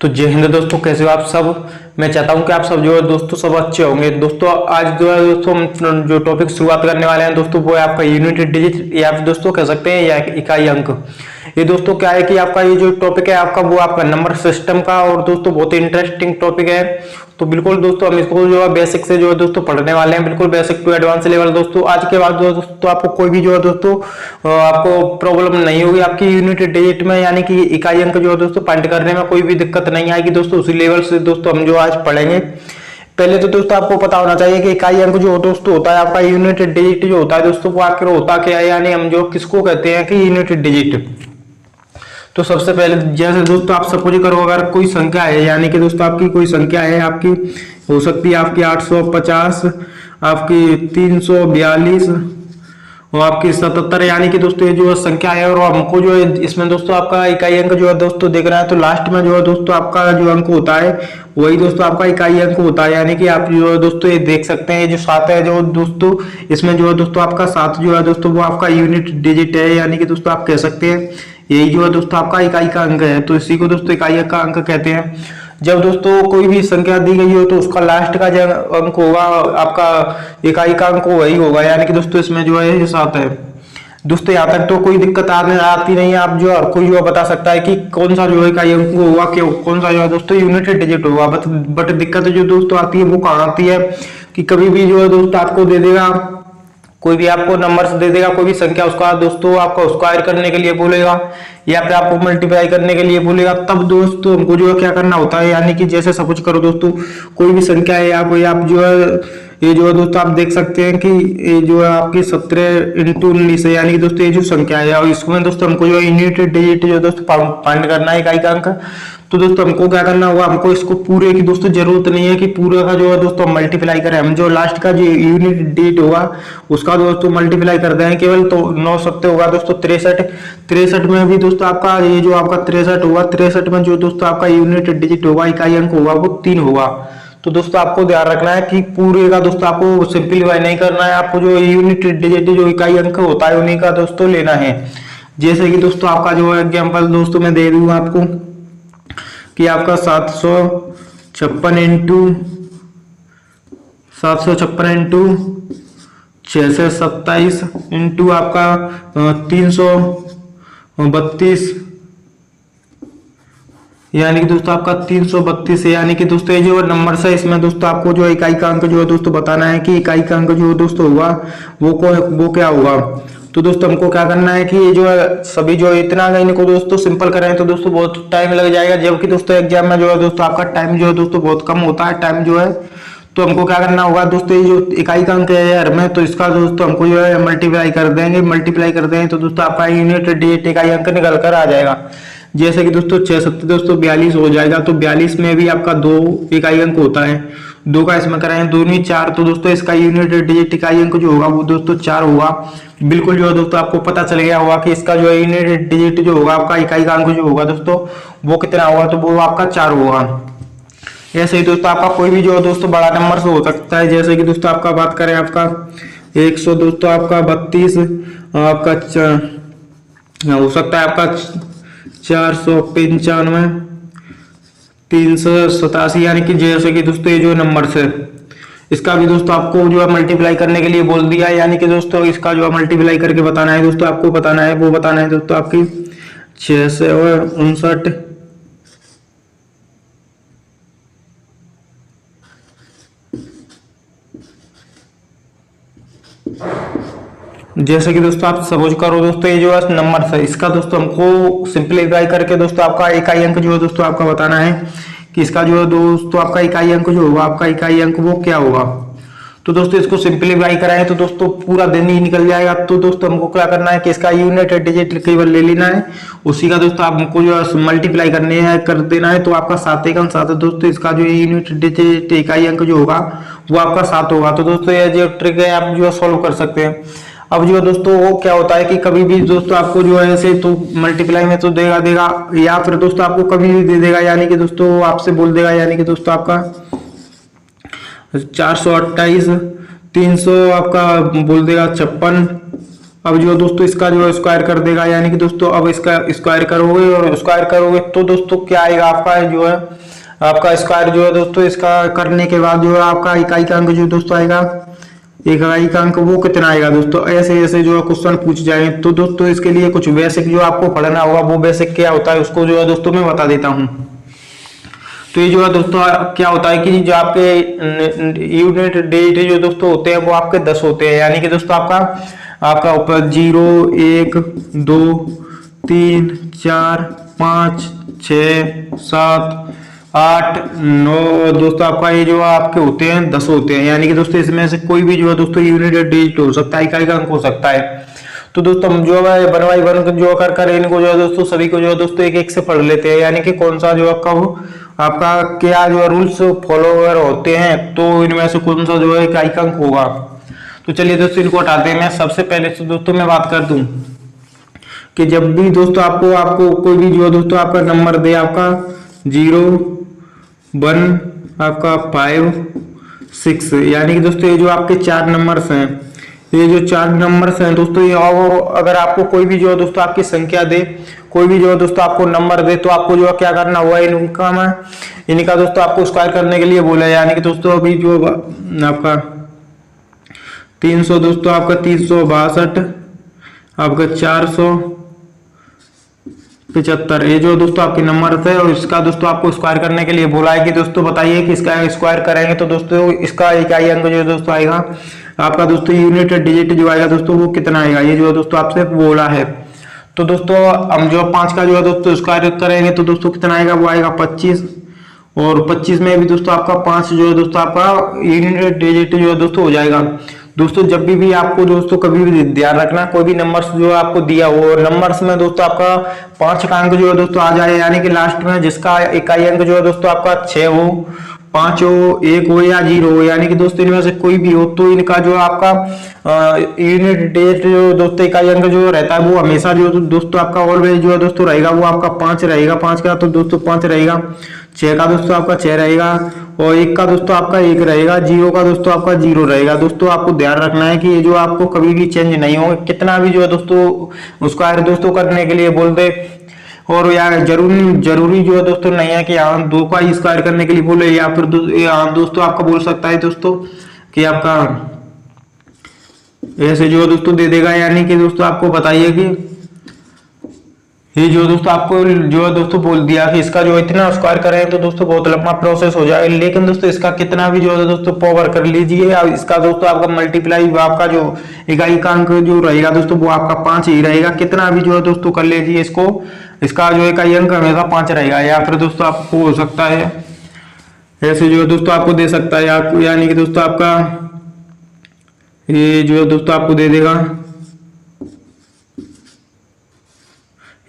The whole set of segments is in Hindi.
तो जय हिंद दोस्तों, कैसे हो आप सब। मैं चाहता हूं कि आप सब जो है दोस्तों सब अच्छे होंगे। दोस्तों आज जो है दोस्तों हम जो टॉपिक शुरुआत करने वाले हैं दोस्तों, वो है आपका यूनिट डिजिट या आप दोस्तों कह सकते हैं या इकाई अंक। ये दोस्तों क्या है कि आपका ये जो टॉपिक है आपका वो आपका नंबर सिस्टम का, और दोस्तों बहुत ही इंटरेस्टिंग टॉपिक है। तो बिल्कुल दोस्तों हम इसको जो है बेसिक से जो है दोस्तों पढ़ने वाले हैं, बिल्कुल बेसिक टू एडवांस लेवल। दोस्तों आज के बाद जो है दोस्तों आपको कोई भी जो है दोस्तों आपको प्रॉब्लम नहीं होगी आपकी यूनिट डिजिट में, यानी कि इकाई अंक जो है दोस्तों फाइंड करने में कोई भी दिक्कत नहीं आएगी दोस्तों। उसी लेवल से दोस्तों हम जो आज पढ़ेंगे। पहले तो दोस्तों आपको पता होना चाहिए कि इकाई अंक जो दोस्तों होता है आपका यूनिट डिजिट जो होता है दोस्तों, वो आखिर होता क्या है, यानी हम जो किसको कहते हैं कि यूनिट डिजिट। तो सबसे पहले जैसे दोस्तों आप सपोज करो अगर कोई संख्या है, यानी कि दोस्तों आपकी कोई संख्या है, आपकी हो सकती है आपकी 850, आपकी 342 और आपकी 77, यानी कि दोस्तों ये जो संख्या है। और हमको जो है इसमें दोस्तों आपका इकाई अंक जो है दोस्तों देख रहा है, तो लास्ट में जो है दोस्तों आपका जो अंक होता है वही दोस्तों आपका इकाई अंक होता है। यानी कि आप जो है दोस्तों ये देख सकते हैं जो 7 है जो दोस्तों, इसमें जो है दोस्तों आपका 7 जो है दोस्तों वो आपका यूनिट डिजिट है, यानी कि दोस्तों आप कह सकते हैं यही जो है दोस्तों आपका इकाई का अंक है। तो इसी को दोस्तों इकाई का अंक कहते हैं। जब दोस्तों कोई भी संख्या दी गई हो तो उसका लास्ट का जो अंक होगा आपका इकाई का अंक वही होगा, यानी कि दोस्तों इसमें जो है ये 7 है। दोस्तों यहाँ तक तो कोई दिक्कत आती नहीं है। आप जो हर कोई जो बता सकता है कि कौन सा जो है इकाई अंक होगा, क्यों कौन सा जो है दोस्तों यूनिट डिजिट होगा। बट दिक्कत जो दोस्तों आती है वो कहाँ आती है कि कभी भी जो है दोस्तों आपको दे देगा, कोई भी आपको नंबर्स दे देगा, कोई भी संख्या, उसका दोस्तों आपको स्क्वायर करने के लिए बोलेगा या फिर आपको मल्टीप्लाई करने के लिए बोलेगा, तब दोस्तों हमको जो है क्या करना होता है। यानी कि जैसे सपोज करो दोस्तों कोई भी संख्या है, आप जो है ये जो है दोस्तों आप देख सकते हैं कि ये जो है आपकी 17 × 19 है, यानी कि दोस्तों ये जो संख्या है और इसमें दोस्तों हमको जो यूनिट डिजिट जो दोस्तों फाइंड करना है इकाई का अंक। तो दोस्तों हमको क्या करना होगा, हमको इसको पूरे की दोस्तों जरूरत नहीं है कि पूरे का जो है दोस्तों मल्टीप्लाई करें। हम जो लास्ट का जो यूनिट डिजिट होगा उसका दोस्तों मल्टीप्लाई कर दें केवल, तो 9 सत्ते होगा दोस्तों 63 में भी दोस्तों आपका ये जो आपका 63 होगा, 63 में जो दोस्तों आपका यूनिट डिजिट होगा इकाई अंक होगा वो 3 होगा। तो दोस्तों आपको ध्यान रखना है कि पूरे का दोस्तों आपको सिंपलीफाई नहीं करना है, आपको जो यूनिट डिजिट जो इकाई अंक होता है उन्हीं का दोस्तों लेना है। जैसे कि दोस्तों आपका जो है एग्जाम्पल दोस्तों मैं दे दूंगा आपको कि आपका 756 × 627 इंटू आपका 332, यानी कि दोस्तों आपका 332 है। यानी कि दोस्तों ये जो नंबर है इसमें दोस्तों आपको जो इकाई का अंक जो है दोस्तों बताना है कि इकाई का अंक जो दोस्तों होगा वो क्या होगा। तो दोस्तों हमको क्या करना है कि ये जो है सभी जो इतना इनको दोस्तों सिंपल करें तो दोस्तों बहुत टाइम लग जाएगा, जबकि दोस्तों एग्जाम में जो है दोस्तों आपका टाइम जो है दोस्तों बहुत कम होता है टाइम जो है। तो हमको क्या करना होगा दोस्तों, ये जो इकाई का अंक है यार में, तो इसका दोस्तों हमको जो है मल्टीप्लाई कर देंगे तो दोस्तों आपका यूनिट डिजिट इकाई अंक निकल कर आ जाएगा। जैसे कि दोस्तों 6 7 दोस्तों 42 हो जाएगा, तो 42 में भी आपका 2 इकाई अंक होता है, 2 का इसमें कराएं 2 नहीं 4, तो दोस्तों इसका यूनिट डिजिट इकाई अंक जो होगा वो दोस्तों 4 होगा। बिल्कुल जो है दोस्तों आपको पता चल गया होगा कि इसका जो यूनिट डिजिट जो होगा आपका इकाई का अंक जो होगा दोस्तों वो कितना होगा, तो वो आपका 4 होगा। ऐसे ही दोस्तों आपका कोई भी जो है दोस्तों बड़ा नंबर से हो सकता है। जैसे कि दोस्तों आपका बात करें आपका 100 दोस्तों आपका 32, आपका हो सकता है आपका 495, 387, यानी कि जैसे कि दोस्तों ये जो नंबर है इसका भी दोस्तों आपको जो है मल्टीप्लाई करने के लिए बोल दिया है, यानी कि दोस्तों इसका जो है मल्टीप्लाई करके बताना है दोस्तों, आपको बताना है वो बताना है दोस्तों आपकी 6 से 59, जैसे कि दोस्तों आप सपोज करो दोस्तों ये जो है नंबर है इसका दोस्तों हमको सिंपलीफाई करके दोस्तों आपका इकाई अंक जो है दोस्तों आपका बताना है कि इसका जो है दोस्तों आपका इकाई अंक जो होगा आपका इकाई अंक वो क्या होगा। तो दोस्तों इसको सिंपलीफाई कराएं तो दोस्तों पूरा दिन ही निकल जाएगा। तो दोस्तों हमको क्या करना है कि इसका यूनिट डिजिट केवल ले लेना है, उसी का दोस्तों आपको जो है मल्टीप्लाई कर देना है, तो आपका 7 × 7 दोस्तों इसका जो यूनिट डिजिट इकाई अंक जो होगा वो आपका 7 होगा। तो दोस्तों ये जो ट्रिक है आप जो है सॉल्व कर सकते हैं। अब जो है दोस्तों वो क्या होता है कि कभी भी दोस्तों आपको जो है ऐसे तो मल्टीप्लाई में तो देगा या फिर दोस्तों आपको कभी भी दे देगा, यानी कि दोस्तों आपसे बोल देगा, यानी कि दोस्तों आपका 428, 300 आपका बोल देगा 56 अब जो दोस्तों इसका जो स्क्वायर कर देगा, यानी कि दोस्तों अब इसका स्क्वायर करोगे और स्क्वायर करोगे तो दोस्तों क्या आएगा आपका जो है, आपका स्क्वायर जो है दोस्तों इसका करने के बाद जो है आपका इकाई का अंक जो दोस्तों आएगा, इकाई का अंक वो कितना आएगा दोस्तों। ऐसे ऐसे जो है क्वेश्चन पूछ जाएंगे। तो दोस्तों इसके लिए कुछ बेसिक जो आपको पढ़ना होगा, वो बेसिक क्या होता है उसको जो है दोस्तों मैं बता देता हूँ। तो ये जो है दोस्तों क्या होता है कि जो आपके यूनिट डिजिट जो दोस्तों होते हैं वो आपके 10 होते हैं, यानी कि दोस्तों आपका ऊपर 0 1 2 3 4 5 6 7 8 9 दोस्तों आपका ये जो आपके होते हैं 10 होते हैं, यानी कि दोस्तों इसमें से कोई भी जो है दोस्तों यूनिट डिजिट हो सकता है, इकाई का अंक हो सकता है। तो दोस्तों हम जो है वन बाई वन जो कर इनको जो है दोस्तों सभी को जो है दोस्तों एक एक से पढ़ लेते हैं, यानी कि कौन सा जो आपका क्या जो रूल्स फॉलोअर होते हैं, तो इनमें से कौन सा जो है इकाई का अंक होगा। तो चलिए दोस्तों इनको हटाते हैं। मैं सबसे पहले तो दोस्तों मैं बात कर दूं कि जब भी दोस्तों आपको कोई भी जो है दोस्तों आपका नंबर दे, आपका 0 1 आपका 5 6, यानी कि दोस्तों ये जो आपके 4 नंबर्स हैं, ये जो 4 नंबर्स हैं दोस्तों, ये और अगर आपको कोई भी जो है दोस्तों आपकी संख्या दे, कोई भी जो है दोस्तों आपको नंबर दे, तो आपको जो है क्या करना हुआ, इनका दोस्तों आपको स्क्वायर करने के लिए बोला है। यानी कि दोस्तों अभी जो आपका 300 दोस्तों आपका 362 आपका 475, ये जो दोस्तों आपके नंबर है, और इसका दोस्तों आपको स्क्वायर करने के लिए बोला है कि दोस्तों बताइए कि इसका स्क्वायर करेंगे तो दोस्तों इसका इकाई अंक जो दोस्तों आएगा आपका दोस्तों यूनिट डिजिट जो आएगा दोस्तों वो कितना आएगा, ये जो दोस्तों आपसे बोला है। तो दोस्तों हम जो 5 का जो है दोस्तों स्क्वायर करेंगे तो दोस्तों कितना आएगा, वो आएगा 25, और 25 में भी दोस्तों आपका 5 जो है दोस्तों आपका यूनिट डिजिट जो है दोस्तों हो जाएगा। दोस्तों जब भी आपको दोस्तों कभी भी ध्यान रखना, कोई भी नंबर्स जो आपको दिया हो, नंबर्स में दोस्तों आपका 5 का अंक जो है दोस्तों आ जाए, यानी कि लास्ट में जिसका इकाई अंक जो है दोस्तों आपका 6 हो, 5 हो, 1 हो या 0 हो, यानी कि दोस्तों इनमें से कोई भी हो, तो इनका जो आपका यूनिट डिजिट जो दोस्तों इकाई अंक जो रहता है वो हमेशा जो दोस्तों आपका ऑलवेज जो है दोस्तों रहेगा, वो आपका 5 रहेगा। 5 का तो दोस्तों 5 रहेगा, 6 का दोस्तों आपका 6 रहेगा, और 1 का दोस्तों आपका 1 रहेगा, 0 का दोस्तों आपका 0 रहेगा। दोस्तों आपको ध्यान रखना है कि ये जो आपको कभी भी चेंज नहीं होगा, कितना भी जो है दोस्तों उसका दोस्तों करने के लिए बोल दे, और यार जरूरी जो है दोस्तों नहीं है कि यहाँ 2 का स्क्वायर करने के लिए बोले, या फिर दोस्तों आपका बोल सकता है दोस्तों कि आपका ऐसे जो है दोस्तों दे देगा, यानी कि दोस्तों आपको बताइए कि ये जो दोस्तों आपको जो है दोस्तों बोल दिया कि इसका जो इतना स्क्वायर करें तो दोस्तों बहुत लंबा प्रोसेस हो जाएगा, लेकिन दोस्तों इसका कितना भी जो है दोस्तों पावर कर लीजिए, और इसका दोस्तों आपका मल्टीप्लाई आपका जो इकाई का अंक जो रहेगा दोस्तों वो आपका 5 ही रहेगा। कितना भी जो है दोस्तों कर लीजिए इसको, इसका जो इकाई अंक हमेशा 5 रहेगा। या फिर दोस्तों आपको हो सकता है ऐसे जो है दोस्तों आपको दे सकता है, यानी कि दोस्तों आपका ये जो है दोस्तों आपको दे देगा,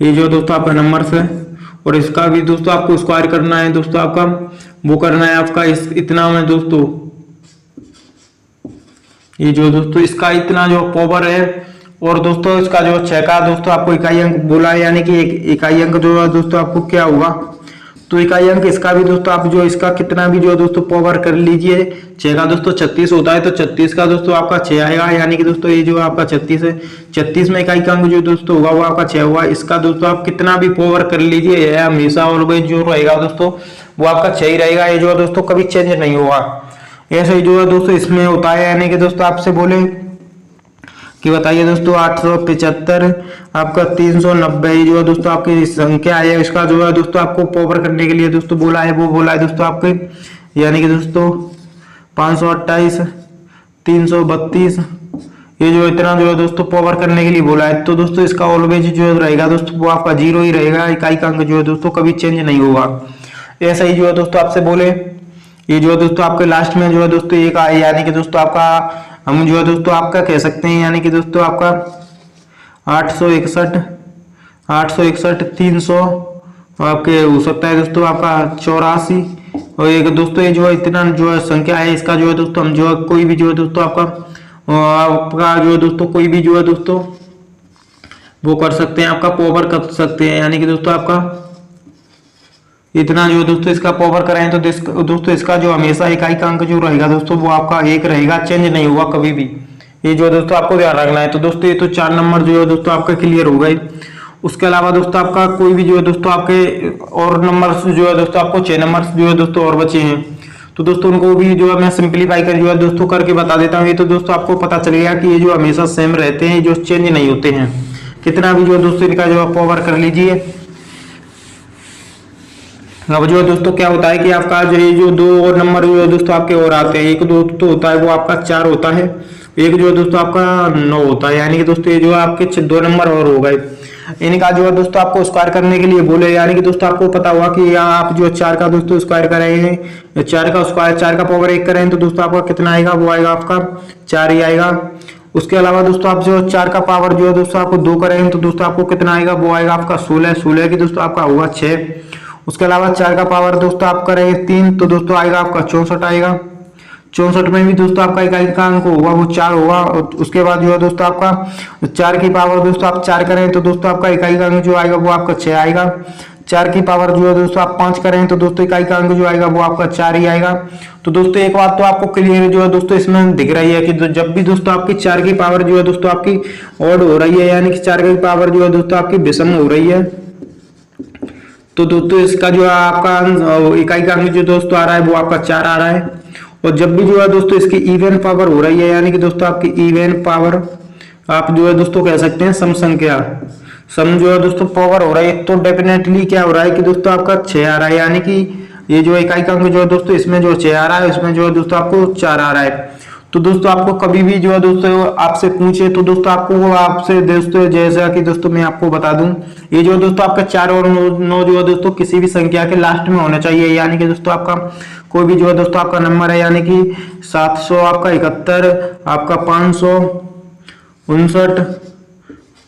ये जो दोस्तों आपका नंबर है, और इसका भी दोस्तों आपको स्क्वायर करना है दोस्तों, आपका वो करना है आपका इतना में दोस्तों, ये जो दोस्तों इसका इतना जो पावर है, और दोस्तों इसका जो 6 का दोस्तों आपको इकाई अंक बोला है, यानी कि एक इकाई अंक जो है दोस्तों आपको क्या होगा, तो इकाई अंक इसका भी दोस्तों आप जो इसका कितना भी जो दोस्तों पावर कर लीजिए। 6 का दोस्तों 36 होता है, तो 36 का दोस्तों आपका 6 आएगा, यानी कि दोस्तों ये जो आपका 36 है, 36 में इकाई का अंक जो दोस्तों होगा वो आपका 6 हुआ। इसका दोस्तों आप कितना भी पावर कर लीजिए, यह हमेशा ऑलवेज जो रहेगा दोस्तों वो आपका 6 ही रहेगा, ये जो दोस्तों कभी चेंज नहीं होगा। ऐसे ही जो है दोस्तों इसमें होता है, यानी कि दोस्तों आपसे बोले कि बताइए दोस्तों 875 आपका 390 जो है दोस्तों आपकी संख्या है, इसका जो है दोस्तों आपको पावर करने के लिए दोस्तों बोला है, वो बोला है दोस्तों आपके, यानी कि दोस्तों 528 332, ये जो इतना जो है दोस्तों पावर करने के लिए बोला है। तो दोस्तों इसका ऑलवेज जो रहेगा दोस्तों वो आपका 0 ही रहेगा, इकाई का अंक जो है दोस्तों कभी चेंज नहीं होगा। ऐसा ही जो है दोस्तों आपसे बोले, ये जो है दोस्तों आपके लास्ट में जो है दोस्तों एक आए, यानी कि दोस्तों आपका हम जो है दोस्तों आपका कह सकते हैं, यानी कि दोस्तों आपका 861 300 आपके हो सकता है दोस्तों आपका 84, और एक दोस्तों ये जो है इतना जो है संख्या है, इसका जो है दोस्तों हम जो है कोई भी जो है दोस्तों आपका जो है दोस्तों कोई भी जो है दोस्तों वो कर सकते हैं, आपका पावर कर सकते हैं, यानी कि दोस्तों आपका इतना जो दोस्तों इसका पावर कराएं तो दोस्तों इसका जो हमेशा इकाई का अंक जो रहेगा दोस्तों वो आपका 1 रहेगा, चेंज नहीं होगा कभी भी। ये जो है दोस्तों आपको ध्यान रखना है। तो दोस्तों ये तो 4 नंबर जो है दोस्तों आपका क्लियर हो गए। उसके अलावा दोस्तों आपका कोई भी जो है दोस्तों आपके और नंबर जो है दोस्तों आपको 6 नंबर जो है दोस्तों और बचे हैं, तो दोस्तों उनको भी जो है मैं सिंपलीफाई कर जो है दोस्तों करके बता देता हूँ। ये तो दोस्तों आपको पता चल गया कि ये जो हमेशा सेम रहते हैं, जो चेंज नहीं होते हैं। कितना भी जो है दोस्तों इनका जो है पावर कर लीजिए। अब जो है दोस्तों क्या होता है कि आपका जो ये जो 2 और नंबर जो है दोस्तों आपके और आते हैं। एक दोस्तों होता है वो आपका 4 होता है, एक जो है दोस्तों आपका 9 होता है, यानी कि दोस्तों ये जो है आपके 2 नंबर और हो गए। इनका जो है दोस्तों आपको स्क्वायर करने के लिए बोले, यानी कि दोस्तों आपको पता हुआ कि यहाँ आप जो 4 का दोस्तों स्क्वायर कर रहे हैं, 4 का स्क्वायर 4 का पावर 1 करें तो दोस्तों आपका कितना आएगा, वो आएगा आपका 4 ही आएगा। उसके अलावा दोस्तों आप जो 4 का पावर जो है दोस्तों आपको 2 करें तो दोस्तों आपको कितना आएगा, वो आएगा आपका 16 की दोस्तों आपका होगा 6। उसके अलावा 4 का पावर दोस्तों आप करेंगे 3 तो दोस्तों आएगा आपका 64 आएगा। 64 में भी दोस्तों आपका इकाई का अंक होगा वो 4 होगा। और उसके बाद जो है दोस्तों आपका 4 की पावर दोस्तों आप 4 करें तो दोस्तों आपका इकाई का अंक जो आएगा वो आपका 6 आएगा। 4 की पावर जो है दोस्तों आप 5 करें तो दोस्तों इकाई का अंक जो आएगा वो आपका 4 ही आएगा। तो दोस्तों एक बात तो आपको क्लियर जो है दोस्तों इसमें दिख रही है कि जब भी दोस्तों आपकी 4 की पावर जो है दोस्तों आपकी ऑड हो रही है, यानी कि 4 की पावर जो है दोस्तों आपकी विषम हो रही है, तो दोस्तों इसका जो है आपका इकाई का अंक जो दोस्तों आ रहा है वो आपका 4 आ रहा है। और जब भी जो है दोस्तों इसकी इवन पावर हो रही है, यानी कि दोस्तों आपकी इवन पावर आप जो है दोस्तों कह सकते हैं सम संख्या, सम जो है दोस्तों पावर हो रही है, तो डेफिनेटली क्या हो रहा है कि दोस्तों आपका 6 आ रहा है, यानी कि ये जो इकाई का अंक जो है दोस्तों इसमें जो 6 आ रहा है, इसमें जो है दोस्तों आपको 4 आ रहा है। तो दोस्तों आपको कभी भी जो है दोस्तों आपसे पूछे तो दोस्तों आपको वो आपसे दोस्तों जैसा कि दोस्तों मैं आपको बता दूं, ये जो दोस्तों आपका 4 और 9 जो है दोस्तों किसी भी संख्या के लास्ट में होना चाहिए, यानी कि दोस्तों आपका कोई भी जो है दोस्तों आपका नंबर है, यानी कि 700 आपका 71 आपका 559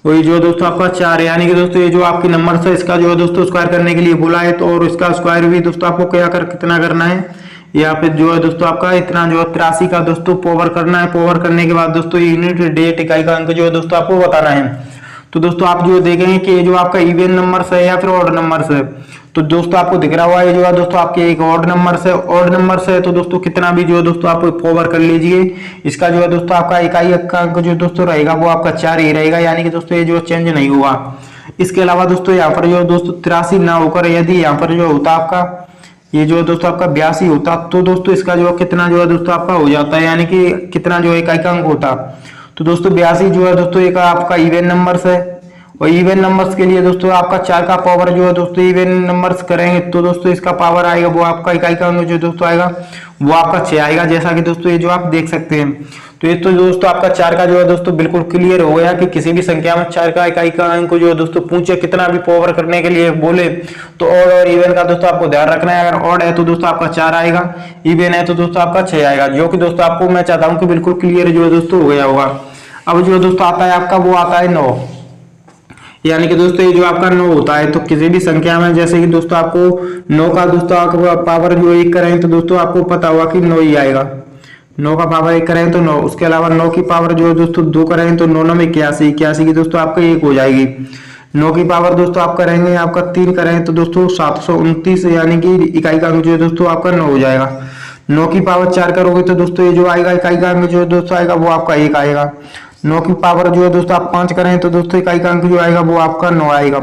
वही जो दोस्तों आपका 4 है, यानी कि दोस्तों ये जो आपकी नंबर है इसका जो है दोस्तों स्क्वायर करने के लिए बोला है। तो और इसका स्क्वायर भी दोस्तों आपको कितना करना है, यहाँ पे जो है दोस्तों आपका इतना जो है 83 का दोस्तों पावर करना है। पावर करने के बाद दोस्तों यूनिट डेट इकाई का अंक जो है दोस्तों आपको बताना है। तो दोस्तों आप जो देखेंगे कि जो आपका इवन नंबर है या फिर ऑड नंबर है, तो दोस्तों आपको दिख रहा हुआ है जो है दोस्तों आपके एक ऑड नंबर से तो दोस्तों कितना भी जो है दोस्तों आप पावर कर लीजिए, इसका जो है दोस्तों आपका इकाई का अंक जो दोस्तों रहेगा वो आपका 4 ही रहेगा, यानी कि दोस्तों ये जो चेंज नहीं हुआ। इसके अलावा दोस्तों यहाँ पर जो दोस्तों 83 ना होकर यदि यहाँ पर जो होता आपका ये जो दोस्तों आपका 82 होता, तो दोस्तों इसका जो कितना जो है दोस्तों आपका हो जाता है, यानी कि कितना जो इकाई का अंक होता। तो दोस्तों 82 जो है दोस्तों एक आपका इवन नंबर्स है, और इवन नंबर्स के लिए दोस्तों आपका 4 का पावर जो है दोस्तों इवन नंबर्स करेंगे तो दोस्तों इसका पावर आएगा वो आपका इकाई का अंक जो दोस्तों आएगा वो आपका 6 आएगा, जैसा कि दोस्तों ये जो आप देख सकते हैं। तो ये तो दोस्तों आपका 4 का जो है दोस्तों बिल्कुल क्लियर हो गया कि किसी भी संख्या में 4 का इकाई का अंक जो है दोस्तों पूछे कितना भी पावर करने के लिए बोले तो ऑड और इवन का दोस्तों आपको ध्यान रखना है। अगर ऑड है तो दोस्तों आपका 4 आएगा, इवन है तो दोस्तों आपका 6 आएगा, जो कि दोस्तों आपको मैं चाहता हूँ कि बिल्कुल क्लियर जो है दोस्तों हो गया होगा। अब जो दोस्तों आता है आपका वो आता है 9, यानी कि दोस्तों ये जो आपका 9 होता है तो किसी भी संख्या में जैसे कि दोस्तों आपको 9 का दोस्तों आपको पावर जो 1 करें तो दोस्तों आपको पता होगा कि 9 ही आएगा। 9 का पावर 1 करें तो 9, उसके अलावा 9 की पावर जो है दोस्तों 2 करें तो 9 में 81 की दोस्तों आपका 1 हो जाएगी। 9 की पावर दोस्तों आप करेंगे आपका 3 करें तो दोस्तों 729, यानी कि इकाई का अंक जो है दोस्तों आपका 9 हो जाएगा। 9 की पावर 4 करोगे तो दोस्तों ये जो आएगा इकाई का अंक जो दोस्तों आएगा वो आपका 1 आएगा। 9 की पावर जो है दोस्तों आप 5 करें तो दोस्तों इकाई का अंक जो आएगा वो आपका 9 आएगा।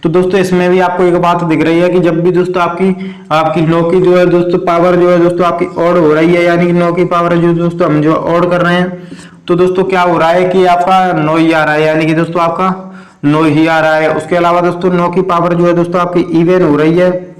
तो दोस्तों इसमें भी आपको एक बात दिख रही है कि जब भी दोस्तों आपकी 9 की जो है दोस्तों पावर जो है दोस्तों आपकी ऑड हो रही है, यानी कि 9 की पावर जो दोस्तों हम जो ऑड कर रहे हैं तो दोस्तों क्या हो रहा है कि आपका 9 ही आ रहा है, यानी कि दोस्तों आपका 9 ही आ रहा है। उसके अलावा दोस्तों 9 की पावर जो है दोस्तों आपकी इवन हो रही है,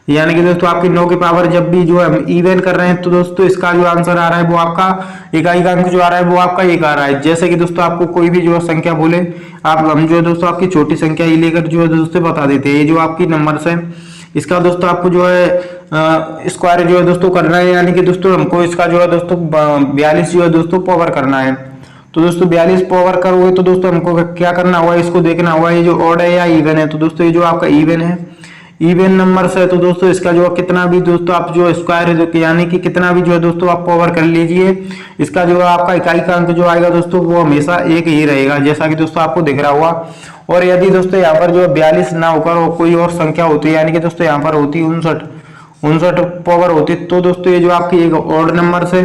यानी कि दोस्तों आपकी 9 की पावर जब भी जो है हम इवन कर रहे हैं तो दोस्तों इसका जो आंसर आ रहा है वो आपका इकाई का अंक जो आ रहा है वो आपका 1 आ रहा है। जैसे कि दोस्तों आपको कोई भी जो है संख्या बोले हम जो है दोस्तों आपकी छोटी संख्या ही लेकर जो है दोस्तों बता देते हैं। ये जो आपकी नंबर्स है इसका दोस्तों आपको जो है स्क्वायर जो है दोस्तों करना है, यानी कि दोस्तों हमको इसका जो है दोस्तों 42 जो है दोस्तों पावर करना है। तो दोस्तों 42 पावर करोगे तो दोस्तों हमको क्या करना होगा, इसको देखना होगा ये जो ऑड है या इवन है। तो दोस्तों ये जो आपका इवन है, इवन नंबर है तो दोस्तों इसका जो कितना भी दोस्तों आप जो स्क्वायर यानी कि कितना भी जो है दोस्तों आप पावर कर लीजिए, इसका जो आपका इकाई का अंक जो आएगा दोस्तों वो हमेशा 1 ही रहेगा, जैसा कि दोस्तों आपको दिख रहा हुआ। और यदि दोस्तों यहाँ पर जो 42 ना होकर कोई और संख्या होती है, यानी कि दोस्तों यहाँ पर होती 59 पावर होती, तो दोस्तों ये जो आपकी एक ऑड नंबर है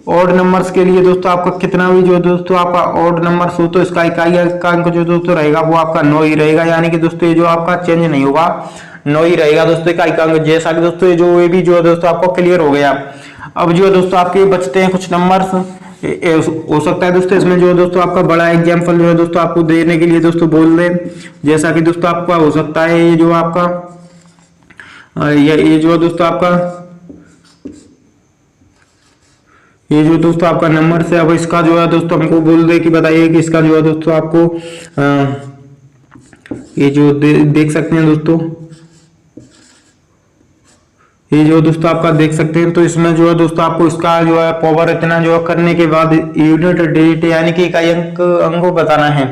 ऑड नंबर्स के लिए दोस्तों आपका कितना भी जो दोस्तों आपका ऑड नंबर्स हो तो इसका इकाई का अंक जो दोस्तों रहेगा वो आपका 9 ही रहेगा, यानी कि दोस्तों ये जो आपका चेंज नहीं होगा, 9 ही रहेगा दोस्तों इकाई का अंक। जैसा कि दोस्तों ये भी जो है दोस्तों आपको क्लियर हो गया। अब जो है दोस्तों आपके बचते हैं कुछ नंबर्स, हो सकता है दोस्तों इसमें जो है दोस्तों आपका बड़ा एग्जाम्पल जो है दोस्तों आपको देने के लिए दोस्तों बोल दें। जैसा कि दोस्तों आपका हो सकता है ये जो आपका ये जो दोस्तों आपका ये जो दोस्तों आपका नंबर से, अब इसका जो है दोस्तों हमको बोल दे कि बताइए कि इसका जो है दोस्तों आपको ये जो देख सकते हैं दोस्तों, ये जो दोस्तों आपका देख सकते हैं। तो इसमें जो है दोस्तों आपको इसका जो है पावर इतना जो करने के बाद यूनिट डिजिट यानी कि इकाई अंक को बताना है।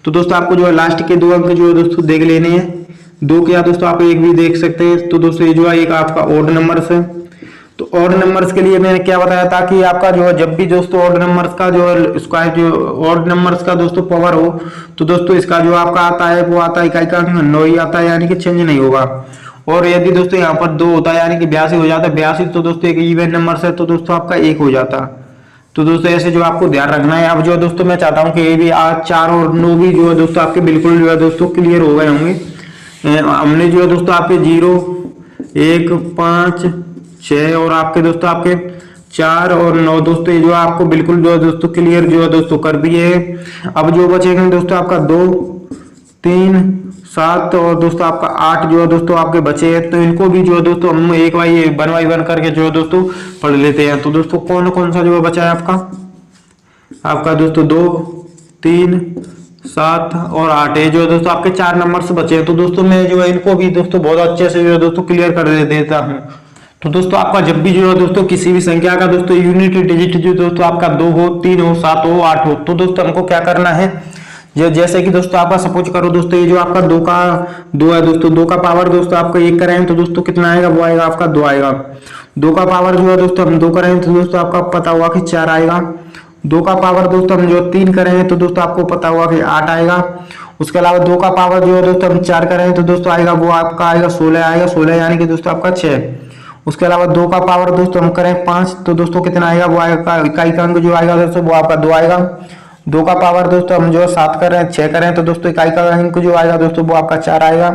तो दोस्तों आपको जो है लास्ट के 2 अंक जो है दोस्तों देख लेने हैं, 2 क्या दोस्तों आप एक भी देख सकते हैं। तो दोस्तों ये जो है एक आपका ऑड नंबर्स है। तो ऑड नंबर्स के लिए मैंने क्या बताया था कि आपका जो है जब भी दोस्तों ऑड नंबर्स का जो है स्क्वायर जो ऑड नंबर्स का दोस्तों पावर हो तो दोस्तों इसका जो आपका आता है वो आता है इकाई का अंक 9 ही आता है, यानी कि चेंज नहीं होगा। और यदि दोस्तों यहाँ पर 2 होता है यानी कि 82 हो जाता है, 82 तो दोस्तों एक इवन नंबर है तो दोस्तों आपका 1 हो जाता। तो दोस्तों ऐसे जो आपको ध्यान रखना है। अब जो दोस्तों मैं चाहता हूँ कि ये भी आज 4 और 9 भी जो है दोस्तों आपके बिल्कुल जो है दोस्तों क्लियर हो गए होंगे। हमने जो है दोस्तों आपके 0, 1, 5, 6 और आपके दोस्तों आपके 4 और 9 दोस्तों ये जो आपको बिल्कुल जो है दोस्तों क्लियर जो है दोस्तों कर दिए। अब जो बचेंगे दोस्तों आपका 2, 3, 7 और दोस्तों आपका 8 जो है दोस्तों आपके बचे हैं। तो इनको भी जो है दोस्तों हम एक बाई वन करके जो है दोस्तों पढ़ लेते हैं। तो दोस्तों कौन कौन सा जो है बचा है आपका दोस्तों 2, 3, 7 और 8 है जो है दोस्तों आपके 4 नंबर से बचे हैं। तो दोस्तों मैं जो है इनको भी दोस्तों बहुत अच्छे से जो है दोस्तों क्लियर कर देता हूँ। तो दोस्तों आपका जब भी जो है दोस्तों किसी भी संख्या का दोस्तों यूनिट डिजिट जो दोस्तों आपका 2 हो, 3 हो, 7 हो, 8 हो, तो दोस्तों हमको क्या करना है, जैसे कि दोस्तों आपका सपोज करो दोस्तों ये जो आपका 2 है दोस्तों, 2 का पावर दोस्तों आपका 1 करें तो दोस्तों कितना आएगा, वो आएगा आपका 2 आएगा। 2 का पावर जो है दोस्तों हम 2 करें तो दोस्तों आपका पता हुआ कि 4 आएगा। 2 का पावर दोस्तों हम जो 3 करें तो दोस्तों आपको पता हुआ कि 8 आएगा। उसके अलावा 2 का पावर जो है दोस्तों हम 4 करें तो दोस्तों आएगा वो आपका आएगा 16 आएगा, 16 यानी कि दोस्तों आपका 6। उसके अलावा 2 का पावर दोस्तों हम करें 5 तो दोस्तों कितना आएगा, वो आएगा इकाई का अंक जो आएगा दोस्तों वो आपका 2 आएगा। 2 का पावर दोस्तों हम जो 7 करें 6 करें तो दोस्तों इकाई का अंक जो आएगा दोस्तों वो आपका 4 आएगा।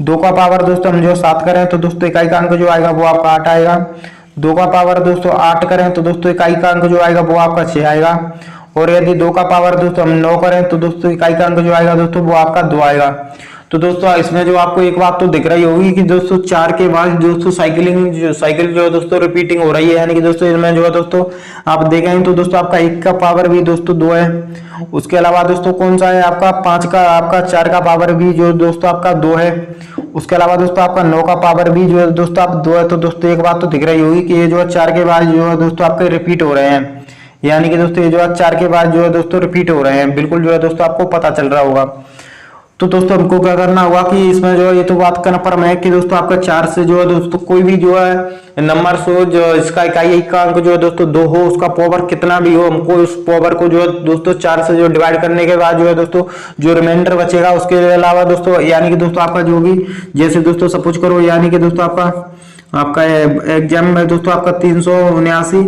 2 का पावर दोस्तों हम जो 7 करें तो दोस्तों इकाई का अंक जो आएगा वो आपका 8 आएगा। 2 का पावर दोस्तों 8 करें तो दोस्तों इकाई का अंक जो आएगा वो आपका 6 आएगा। और यदि 2 का पावर दोस्तों हम 9 करें तो दोस्तों इकाई का अंक जो आएगा दोस्तों वो आपका 2 आएगा। तो दोस्तों इसमें जो आपको एक बात तो दिख रही होगी कि दोस्तों 4 के बाद दोस्तों साइकिल जो है दोस्तों रिपीटिंग हो रही है, यानी कि दोस्तों इसमें जो है दोस्तों आप देखें तो दोस्तों आपका 1 का पावर भी दोस्तों 2 है। उसके अलावा दोस्तों कौन सा है आपका 5 का, आपका 4 का पावर भी जो दोस्तों आपका 2 है। उसके अलावा दोस्तों आपका 9 का पावर भी जो है दोस्तों आप 2 है। तो दोस्तों एक बात तो दिख रही होगी कि ये जो है 4 के बाद जो है दोस्तों आपके रिपीट हो रहे हैं, यानी कि दोस्तों ये जो है 4 के बाद जो है दोस्तों रिपीट हो रहे हैं, बिल्कुल जो है दोस्तों आपको पता चल रहा होगा। तो दोस्तों हमको क्या करना होगा कि इसमें जो है ये तो बात कन्फर्म है कि दोस्तों आपका 4 से जो है दोस्तों कोई भी जो है नंबर हो जो इसका इकाई का अंक जो है दोस्तों 2 हो, उसका पावर कितना भी हो, हमको उस पावर को जो है दोस्तों 4 से जो डिवाइड करने के बाद जो है दोस्तों जो रिमाइंडर बचेगा उसके अलावा दोस्तों यानी कि दोस्तों आपका जो भी जैसे दोस्तों सपोज करो यानी कि दोस्तों आपका एग्जाम में दोस्तों आपका 379